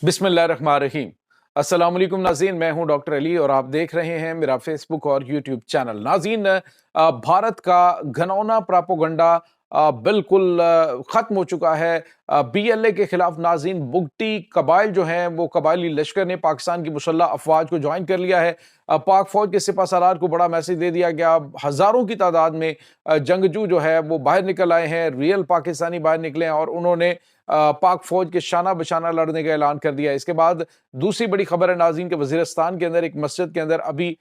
बिस्मिल्लाहिर्रहमानिर्रहीम। अस्सलाम वालेकुम नाज़रीन, मैं हूं डॉक्टर अली और आप देख रहे हैं मेरा फेसबुक और यूट्यूब चैनल। नाज़रीन, भारत का घनौना प्रोपेगेंडा बिल्कुल ख़त्म हो चुका है। बीएलए के खिलाफ नाज़रीन बुगटी कबाइल जो हैं वो कबायली लश्कर ने पाकिस्तान की मुसल्लह अफ़वाज को ज्वाइन कर लिया है। पाक फ़ौज के सिपह सालार को बड़ा मैसेज दे दिया गया। हज़ारों की तादाद में जंगजू जो है वो बाहर निकल आए हैं, रियल पाकिस्तानी बाहर निकले हैं और उन्होंने पाक फौज के शाना बशाना लड़ने का ऐलान कर दिया। इसके बाद दूसरी बड़ी खबर है नाज़रीन के वज़ीरिस्तान के अंदर एक मस्जिद के अंदर अभी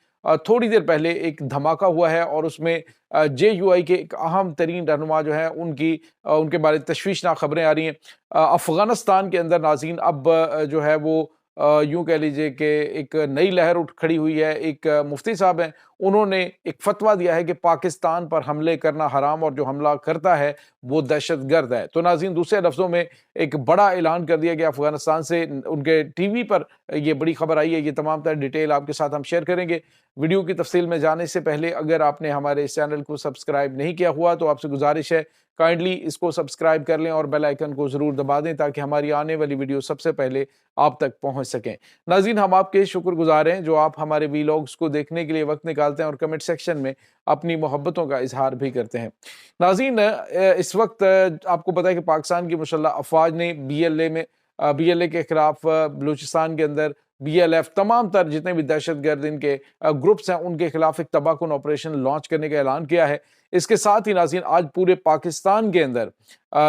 थोड़ी देर पहले एक धमाका हुआ है और उसमें जेयूआई के एक अहम तरीन रहनुमा जो है उनके बारे में तशवीशनाक खबरें आ रही हैं। अफगानिस्तान के अंदर नाज़रीन अब जो है वो यूं कह लीजिए कि एक नई लहर उठ खड़ी हुई है। एक मुफ्ती साहब हैं, उन्होंने एक फतवा दिया है कि पाकिस्तान पर हमले करना हराम और जो हमला करता है वो दहशतगर्द है। तो नाज़रीन, दूसरे लफ्ज़ों में एक बड़ा ऐलान कर दिया गया अफगानिस्तान से। उनके टीवी पर ये बड़ी खबर आई है। ये तमाम तर डिटेल आपके साथ हम शेयर करेंगे। वीडियो की तफसील में जाने से पहले अगर आपने हमारे इस चैनल को सब्सक्राइब नहीं किया हुआ तो आपसे गुजारिश है, काइंडली इसको सब्सक्राइब कर लें और बेल आइकन को ज़रूर दबा दें ताकि हमारी आने वाली वीडियो सबसे पहले आप तक पहुंच सकें। नाज़रीन, हम आपके शुक्रगुजार हैं जो आप हमारे वीलॉग्स को देखने के लिए वक्त निकालते हैं और कमेंट सेक्शन में अपनी मोहब्बतों का इजहार भी करते हैं। नाज़रीन, इस वक्त आपको पता है कि पाकिस्तान की मुसल्लह अफवाज ने बीएलए के खिलाफ बलूचिस्तान के अंदर बीएलएफ तमाम तर जितने भी दहशतगर्द इनके ग्रुप्स हैं उनके खिलाफ एक तबाहकुन ऑपरेशन लॉन्च करने का ऐलान किया है। इसके साथ ही नाज़रीन आज पूरे पाकिस्तान के अंदर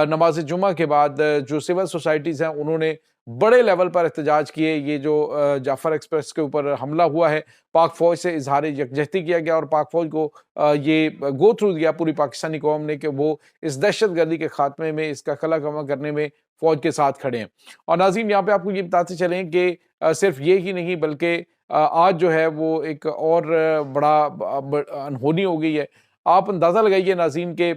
नमाज जुमा के बाद जो सिविल सोसाइटीज़ हैं उन्होंने बड़े लेवल पर एहतजाज किए। ये जो जाफर एक्सप्रेस के ऊपर हमला हुआ है, पाक फौज से इजहार यकजहती किया गया और पाक फौज को ये गो थ्रू दिया पूरी पाकिस्तानी कौम ने कि वो इस दहशतगर्दी के खात्मे में, इसका कला कमा करने में फौज के साथ खड़े हैं। और नाज़रीन, यहाँ पे आपको ये बताते चलें कि सिर्फ ये ही नहीं बल्कि आज जो है वो एक और अनहोनी हो गई है। आप अंदाज़ा लगाइए नाज़रीन के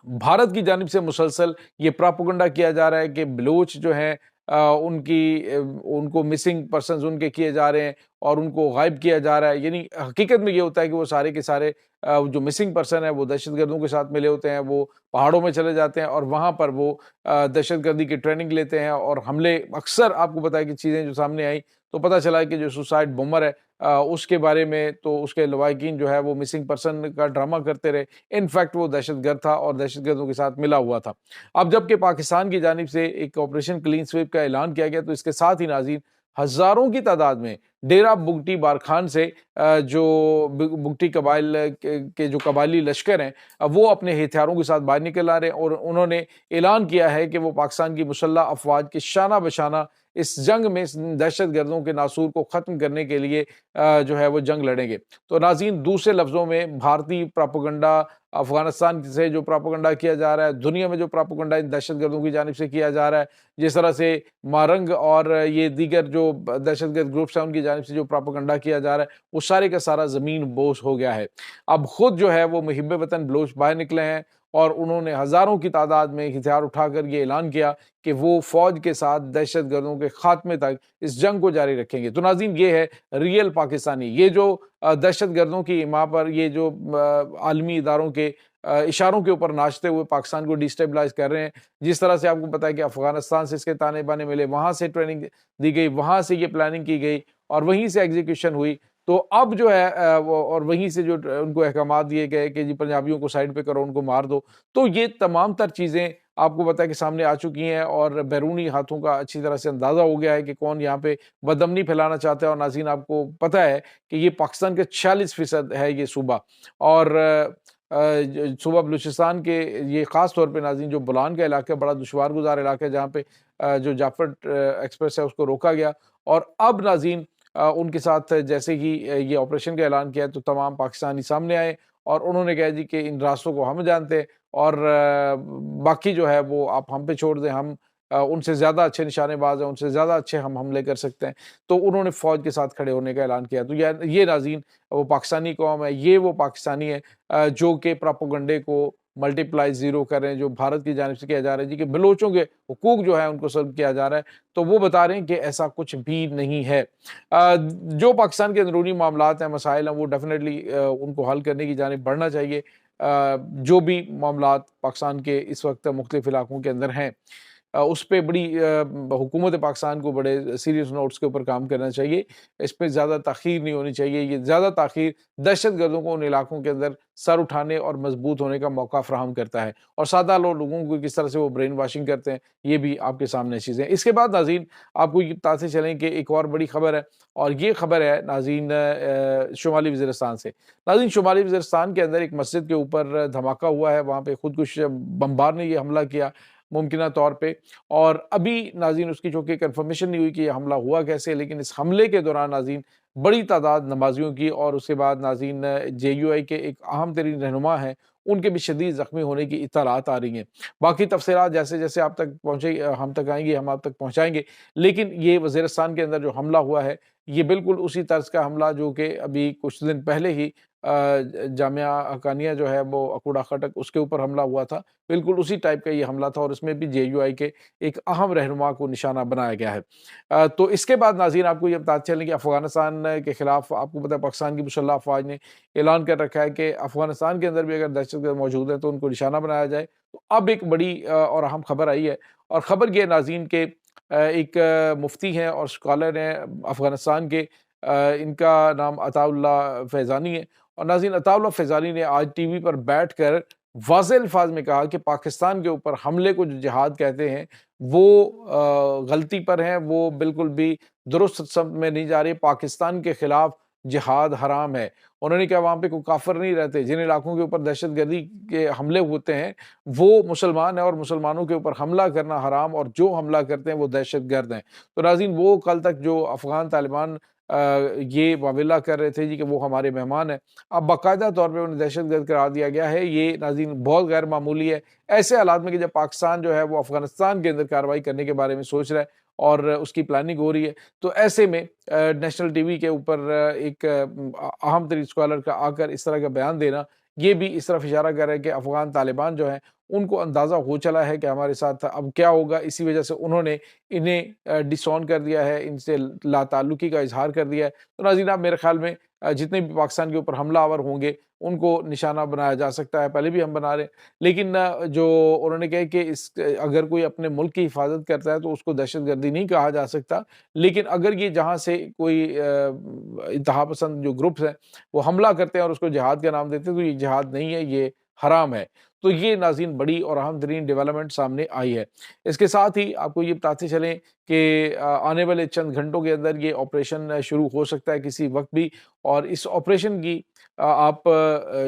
भारत की जानिब से मुसलसल ये प्रोपेगेंडा किया जा रहा है कि बलूच जो हैं उनको मिसिंग पर्सन्स उनके किए जा रहे हैं और उनको गायब किया जा रहा है। यानी हकीकत में ये होता है कि वो सारे के सारे जो मिसिंग पर्सन है वो दहशतगर्दों के साथ मिले होते हैं, वो पहाड़ों में चले जाते हैं और वहाँ पर वो दहशतगर्दी की ट्रेनिंग लेते हैं और हमले अक्सर आपको पता है कि चीज़ें जो सामने आई तो पता चला है कि जो सुसाइड बॉम्बर है उसके बारे में तो उसके लवाकिन जो है वो मिसिंग पर्सन का ड्रामा करते रहे। इनफैक्ट वो दहशतगर्द था और दहशतगर्दों के साथ मिला हुआ था। अब जबकि पाकिस्तान की जानिब से एक ऑपरेशन क्लीन स्वीप का ऐलान किया गया तो इसके साथ ही नाज़रीन हज़ारों की तादाद में डेरा बुगटी बारखान से जो बुगटी कबाइल के जो कबायली लश्कर हैं वो अपने हथियारों के साथ बाहर निकल आ रहे हैं और उन्होंने ऐलान किया है कि वो पाकिस्तान की मुसल्लह अफवाज के शाना बशाना इस जंग में दहशतगर्दों के नासूर को ख़त्म करने के लिए जो है वो जंग लड़ेंगे। तो नाज़रीन, दूसरे लफ्ज़ों में भारतीय प्रोपेगेंडा अफगानिस्तान से जो प्रोपेगेंडा किया जा रहा है, दुनिया में जो प्रोपेगेंडा इन दहशतगर्दों की जानिब से किया जा रहा है, जिस तरह से मारंग और ये दीगर जो दहशतगर्द ग्रुप्स हैं उनकी जानिब से जो प्रोपेगेंडा किया जा रहा है वो सारे का सारा ज़मीन बोस हो गया है। अब खुद जो है वो मुहिब्बे वतन बलोच बाहर निकले हैं और उन्होंने हज़ारों की तादाद में हथियार उठाकर ये ऐलान किया कि वो फ़ौज के साथ दहशतगर्दों के खात्मे तक इस जंग को जारी रखेंगे। तो नाज़रीन, ये है रियल पाकिस्तानी। ये जो दहशतगर्दों की माँ पर ये जो आलमी इदारों के इशारों के ऊपर नाचते हुए पाकिस्तान को डिस्टेबलाइज कर रहे हैं। जिस तरह से आपको पता है कि अफगानिस्तान से इसके ताने बाने मिले, वहाँ से ट्रेनिंग दी गई, वहाँ से ये प्लानिंग की गई और वहीं से एग्जीक्यूशन हुई। तो अब जो है वो और वहीं से जो उनको अहकामात दिए गए कि जी पंजाबियों को साइड पे करो, उनको मार दो। तो ये तमाम तर चीज़ें आपको पता है कि सामने आ चुकी हैं और बैरूनी हाथों का अच्छी तरह से अंदाज़ा हो गया है कि कौन यहाँ पे बदअमनी फैलाना चाहता है। और नाज़रीन, आपको पता है कि ये पाकिस्तान का 46% है ये सूबा और सूबा बलूचिस्तान के ये ख़ास तौर पे नाज़रीन जो बोलान का इलाका है, बड़ा दुश्वार गुज़ार इलाका है जहाँ पे जो जाफर एक्सप्रेस है उसको रोका गया। और अब नाज़रीन उनके साथ जैसे ही ये ऑपरेशन का ऐलान किया तो तमाम पाकिस्तानी सामने आए और उन्होंने कहा जी कि इन रास्तों को हम जानते हैं और बाकी जो है वो आप हम पे छोड़ दें, हम उनसे ज़्यादा अच्छे निशानेबाज हैं, उनसे ज़्यादा अच्छे हम हमले कर सकते हैं। तो उन्होंने फ़ौज के साथ खड़े होने का ऐलान किया। तो ये नाज़रीन वो पाकिस्तानी कौम है, ये वो पाकिस्तानी है जो कि प्रोपेगेंडे को मल्टीप्लाई ज़ीरो कर रहे हैं, जो भारत की जानिब से किया जा रहा है जी कि बलोचों के हुकूक जो है उनको सल्ब किया जा रहा है। तो वो बता रहे हैं कि ऐसा कुछ भी नहीं है। जो पाकिस्तान के अंदरूनी मामलात हैं, मसाइल हैं, वो डेफ़िनेटली उनको हल करने की जानिब बढ़ना चाहिए। जो भी मामलात पाकिस्तान के इस वक्त मुख्तलिफ इलाकों के अंदर हैं। उस पे बड़ी हुकूमत पाकिस्तान को बड़े सीरियस नोट्स के ऊपर काम करना चाहिए। इस पे ज़्यादा ताख़ीर नहीं होनी चाहिए। ये ज़्यादा ताख़ीर दहशतगर्दों को उन इलाकों के अंदर सर उठाने और मज़बूत होने का मौका फ़राहम करता है, और सादा लोगों को किस तरह से वो ब्रेन वॉशिंग करते हैं, ये भी आपके सामने चीज़ें हैं। इसके बाद नाज़रीन आपको ये बताते चलें कि एक और बड़ी खबर है, और ये खबर है नाज़रीन शुमाली वज़ीरिस्तान से। नाज़रीन शुमाली वज़ीरिस्तान के अंदर एक मस्जिद के ऊपर धमाका हुआ है, वहाँ पे खुदकुश बमबार ने ये हमला किया मुमकिना तौर पे, और अभी नाज़रीन उसकी चूँकि कन्फर्मेशन नहीं हुई कि ये हमला हुआ कैसे, लेकिन इस हमले के दौरान नाज़रीन बड़ी तादाद नमाज़ियों की और उसके बाद नाज़रीन जेयूआई के एक अहम तरीन रहनुमा हैं, उनके भी शदीद ज़ख्मी होने की इत्तलात आ रही हैं। बाकी तफ़सीलात जैसे-जैसे आप तक पहुँचे हम तक आएँगी, हम आप तक पहुँचाएँगे। लेकिन ये वज़ीरिस्तान के अंदर जो हमला हुआ है, ये बिल्कुल उसी तर्ज़ का हमला जो कि अभी कुछ दिन पहले ही जामिया हक़ानिया जो है वो कूड़ा खटक उसके ऊपर हमला हुआ था। बिल्कुल उसी टाइप का ये हमला था, और उसमें भी जेयूआई के एक अहम रहनुमा को निशाना बनाया गया है। तो इसके बाद नाज़रीन आपको ये बताते चलें कि अफ़गानिस्तान के खिलाफ आपको पता है पाकिस्तान की मुसल्लह अफ़वाज ने ऐलान कर रखा है कि अफ़गानिस्तान के अंदर भी अगर दहशतगर्द मौजूद हैं तो उनको निशाना बनाया जाए। तो अब एक बड़ी और अहम खबर आई है, और ख़बर ये है नाज़रीन के एक मुफ्ती हैं और स्कॉलर हैं अफ़गानिस्तान के, इनका नाम अताउल्लाह फैज़ानी है, और नाज़रीन अताउल्लाह फैज़ानी ने आज टीवी पर बैठकर वाज़ेह अल्फ़ाज़ में कहा कि पाकिस्तान के ऊपर हमले को जो जिहाद कहते हैं, वो गलती पर हैं, वो बिल्कुल भी दुरुस्त समत में नहीं जा रही। पाकिस्तान के खिलाफ जिहाद हराम है। उन्होंने कहा वहाँ पे कोई काफ़िर नहीं रहते, जिन इलाकों के ऊपर दहशतगर्दी के हमले होते हैं, वो मुसलमान हैं, और मुसलमानों के ऊपर हमला करना हराम, और जो हमला करते हैं वो दहशतगर्द हैं। तो नाज़रीन वो कल तक जो अफ़गान तालिबान ये वाविला कर रहे थे जी कि वो हमारे मेहमान हैं, अब बाकायदा तौर पे उन्हें दहशतगर्द करार दिया गया है। ये नाज़रीन बहुत गैर मामूली है। ऐसे हालात में कि जब पाकिस्तान जो है वो अफ़गानिस्तान के अंदर कार्रवाई करने के बारे में सोच रहा है और उसकी प्लानिंग हो रही है, तो ऐसे में नेशनल टीवी के ऊपर एक अहम तरीन स्कॉलर का आकर इस तरह का बयान देना, ये भी इस तरफ इशारा कर रहा है कि अफ़गान तालिबान जो हैं, उनको अंदाज़ा हो चला है कि हमारे साथ अब क्या होगा। इसी वजह से उन्होंने इन्हें डिसऑन कर दिया है, इनसे लाताल्लुकी का इज़हार कर दिया है। तो नाज़रीन आप मेरे ख़्याल में जितने भी पाकिस्तान के ऊपर हमलावर होंगे, उनको निशाना बनाया जा सकता है, पहले भी हम बना रहे हैं। लेकिन जो उन्होंने कहा कि अगर कोई अपने मुल्क की हिफ़ाज़त करता है तो उसको दहशतगर्दी नहीं कहा जा सकता। लेकिन अगर ये जहाँ से कोई इंतहा पसंद जो ग्रुप्स हैं, वो हमला करते हैं और उसको जिहाद का नाम देते हैं, तो ये जिहाद नहीं है, ये हराम है। तो ये नाज़रीन बड़ी और अहम तरीन डेवलपमेंट सामने आई है। इसके साथ ही आपको ये बताते चलें कि आने वाले चंद घंटों के अंदर ये ऑपरेशन शुरू हो सकता है किसी वक़्त भी, और इस ऑपरेशन की आप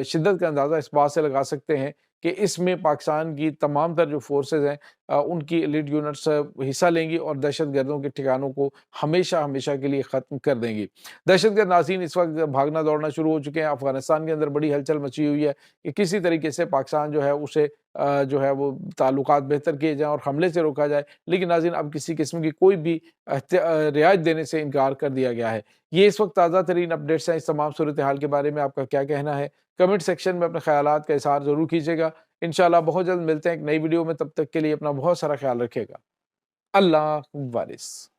शिद्दत का अंदाज़ा इस बात से लगा सकते हैं कि इसमें पाकिस्तान की तमाम तर जो फ़ोर्सेज़ हैं, उनकी एलीट यूनिट्स हिस्सा लेंगी और दहशतगर्दों के ठिकानों को हमेशा-हमेशा के लिए ख़त्म कर देंगी। दहशतगर्द नाज़रीन इस वक़्त भागना दौड़ना शुरू हो चुके हैं। अफ़गानिस्तान के अंदर बड़ी हलचल मची हुई है कि किसी तरीके से पाकिस्तान जो है उसे जो है वो ताल्लुकात बेहतर किए जाएँ और हमले से रोका जाए। लेकिन नाज़रीन अब किसी किस्म की कोई भी रियायत देने से इनकार कर दिया गया है। ये इस वक़्त ताज़ा तरीन अपडेट्स हैं। इस तमाम सूरत-ए-हाल के बारे में आपका क्या कहना है? कमेंट सेक्शन में अपने ख़यालात का इज़हार ज़रूर कीजिएगा। इंशाअल्लाह बहुत जल्द मिलते हैं एक नई वीडियो में, तब तक के लिए अपना बहुत सारा ख़्याल रखिएगा। अल्लाह वारिस।